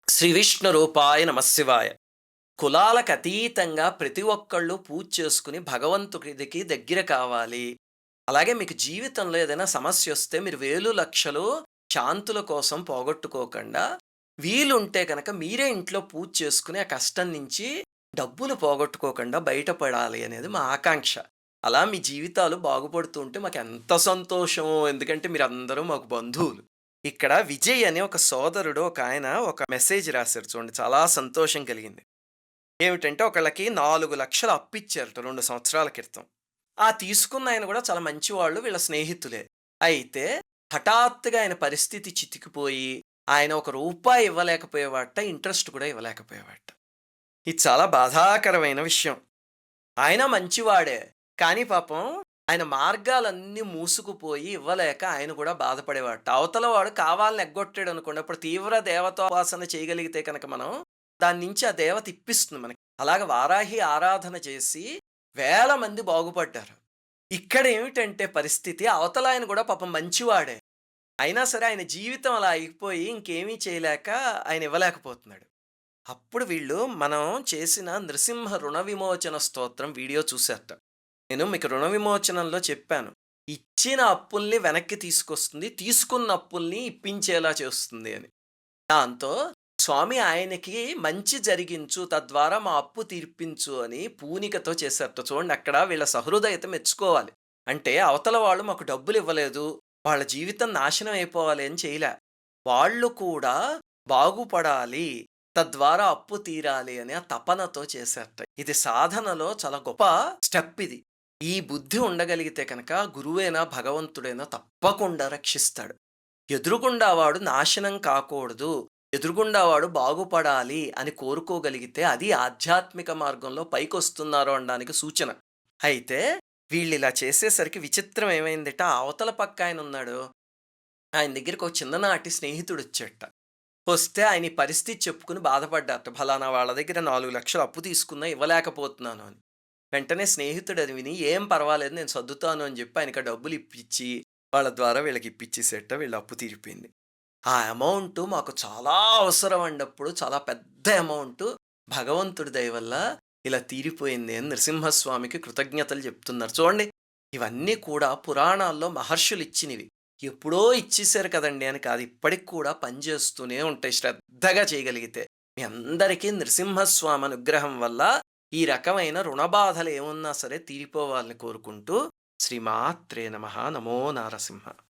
శ్రీ విష్ణు రూపాయ నమశివాయ. కులాలకు అతీతంగా ప్రతి ఒక్కళ్ళు పూజ చేసుకుని భగవంతుడికి దగ్గర కావాలి. అలాగే మీకు జీవితంలో ఏదైనా సమస్యొస్తే మీరు వేలు లక్షలు శాంతుల కోసం పోగొట్టుకోకండా, వీలుంటే గనక మీరే ఇంట్లో పూజ చేసుకొని ఆ కష్టం నుంచి డబ్బులు పోగొట్టుకోకుండా బయటపడాలి అనేది మా ఆకాంక్ష. అలా మీ జీవితాలు బాగుపడుతూ ఉంటే మాకెంత సంతోషమో! ఎందుకంటే మీరందరూ మాకు బంధువులు. ఇక్కడ విజయ్ అనే ఒక సోదరుడు ఒకాయన ఒక మెసేజ్ రాసారు చూడండి. చాలా సంతోషం కలిగింది. ఏమిటంటే ఒకళ్ళకి 4,00,000 అప్పిచ్చారట 2 సంవత్సరాల క్రితం. ఆ తీసుకున్న ఆయన గూడా చాలా మంచివాళ్ళు. వీళ్ళ స్నేహితులే. అయితే హఠాత్తుగా ఆయన పరిస్థితి చితికిపోయి, ఆయన ఒక రూపాయి ఇవ్వలేకపోయేవాడట. ఇంట్రెస్ట్ కూడా ఇవ్వలేకపోయేవాడట. ఇది చాలా బాధాకరమైన విషయం. ఆయన మంచివాడే. కానీ పాపం ఆయన మార్గాలన్నీ మూసుకుపోయి ఇవ్వలేక ఆయన కూడా బాధపడేవాడట. అవతల వాడు కావాలని ఎగ్గొట్టాడనుకోండి, అప్పుడు తీవ్ర దేవతాపాసన చేయగలిగితే కనుక మనం, దాని నుంచి ఆ దేవత ఇప్పిస్తుంది మనకి. అలాగ వారాహి ఆరాధన చేసి వేల మంది బాగుపడ్డారు. ఇక్కడ ఏమిటంటే పరిస్థితి, అవతల ఆయన కూడా పాపం మంచివాడే. అయినా సరే ఆయన జీవితం అలా అయిపోయి ఇంకేమీ చేయలేక ఆయన ఇవ్వలేకపోతున్నాడు. అప్పుడు వీళ్ళు మనం చేసిన నృసింహ రుణ విమోచన స్తోత్రం వీడియో చూశారట. నేను మీకు రుణ విమోచనంలో చెప్పాను. ఇచ్చిన అప్పుల్ని వెనక్కి తీసుకొస్తుంది. తీసుకున్న అప్పుల్ని ఇప్పించేలా చేస్తుంది అని. దాంతో స్వామి ఆయనకి మంచి జరిగించు, తద్వారా మా అప్పు తీర్పించు అని పూనికతో చేశారట. చూడండి అక్కడ వీళ్ళ సహృదయత మెచ్చుకోవాలి. అంటే అవతల వాళ్ళు మాకు డబ్బులివ్వలేదు, వాళ్ళ జీవితం నాశనం అయిపోవాలి అని చేయలే. వాళ్ళు కూడా బాగుపడాలి, తద్వారా అప్పు తీరాలి అని ఆ తపనతో చేశారట. ఇది సాధనలో చాలా గొప్ప స్టెప్ ఇది. ఈ బుద్ధి ఉండగలిగితే కనుక గురువైనా, భగవంతుడైనా తప్పకుండా రక్షిస్తాడు. ఎదురుగుండా వాడు నాశనం కాకూడదు, ఎదురుగుండా వాడు బాగుపడాలి అని కోరుకోగలిగితే అది ఆధ్యాత్మిక మార్గంలో పైకొస్తున్నారు అనడానికి సూచన. అయితే వీళ్ళిలా చేసేసరికి విచిత్రం ఏమైందట, ఆ అవతల పక్కాయనున్నాడు. ఆయన దగ్గరికి ఒక చిన్ననాటి స్నేహితుడొచ్చాడట. వస్తే ఆయన ఈ పరిస్థితి చెప్పుకొని బాధపడ్డారట. "ఫలానా వాళ్ళ దగ్గర 4,00,000 అప్పు తీసుకున్నా ఇవ్వలేకపోతున్నాను" అని. వెంటనే స్నేహితుడు అది విని, "ఏం పర్వాలేదు నేను సర్దుతాను" అని చెప్పి ఆయనకి ఆ డబ్బులు ఇప్పిచ్చి, వాళ్ళ ద్వారా వీళ్ళకి ఇప్పిచ్చేసేట. వీళ్ళ అప్పు తీరిపోయింది. ఆ అమౌంటు మాకు చాలా అవసరం అండి అప్పుడు. చాలా పెద్ద అమౌంటు. భగవంతుడి దయ వల్ల ఇలా తీరిపోయింది అని నరసింహస్వామికి కృతజ్ఞతలు చెప్తున్నారు. చూడండి, ఇవన్నీ కూడా పురాణాల్లో మహర్షులిచ్చినివి. ఎప్పుడో ఇచ్చేసారు కదండీ అని కాదు. ఇప్పటికి కూడా పనిచేస్తూనే ఉంటాయి శ్రద్ధగా చేయగలిగితే. మీ అందరికీ నృసింహస్వామి అనుగ్రహం వల్ల ఈ రకమైన రుణబాధలు ఏమున్నా సరే తీరిపోవాలని కోరుకుంటూ శ్రీమాత్రే నమః. నమో నారసింహ.